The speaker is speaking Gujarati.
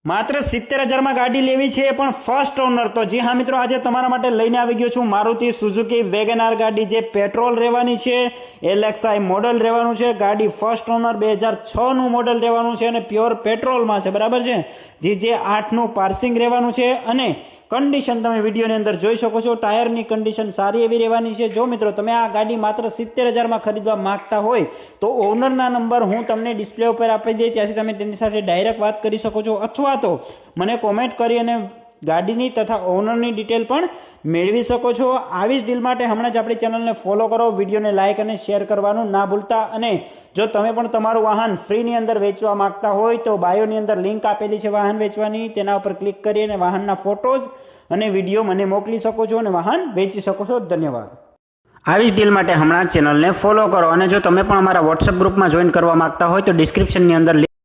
માત્ર 70,000 માં ગાડી લેવી છે પણ ફર્સ્ટ ઓનર તો જી હા મિત્રો, આજે તમારા માટે લઈને આવી ગયો છું મારુતિ સુઝુકી વેગેનાર ગાડી, જે પેટ્રોલ રહેવાની છે, LXI મોડલ રહેવાનું છે, ગાડી ફર્સ્ટ ઓનર 2006 નું મોડલ રહેવાનું છે અને પ્યોર પેટ્રોલમાં છે, બરાબર છે જી. જે 8 નું પાર્સિંગ રહેવાનું છે અને કન્ડિશન તમે વિડીયોની અંદર જોઈ શકો છો. ટાયરની કન્ડિશન સારી એવી રહેવાની છે. જો મિત્રો તમે આ ગાડી માત્ર 70,000 માં ખરીદવા માંગતા હોય તો ઓનરના નંબર હું તમને ડિસ્પ્લે ઉપર આપી દઈ, ત્યાંથી તમે તેની સાથે ડાયરેક્ટ વાત કરી શકો છો, અથવા તો મને કોમેન્ટ કરી અને ગાડીની તથા ઓનરની ડિટેલ પણ મેળવી શકો છો. આવી જ ડીલ માટે હમણાં જ આપણી ચેનલને ફોલો કરો, વિડીયોને લાઇક અને શેર કરવાનું ના ભૂલતા. અને જો તમે પણ તમારું વાહન ફ્રીની અંદર વેચવા માંગતા હોય તો બાયોની અંદર લિંક આપેલી છે વાહન વેચવાની, તેના ઉપર ક્લિક કરી અને વાહનના ફોટોઝ અને વિડીયો મને મોકલી શકો છો અને વાહન વેચી શકો છો. ધન્યવાદ. આવી જ ડીલ માટે હમણાં ચેનલને ફોલો કરો. અને જો તમે પણ અમારા વોટ્સએપ ગ્રુપમાં જોઈન કરવા માંગતા હોય તો ડિસ્ક્રિપ્શનની અંદર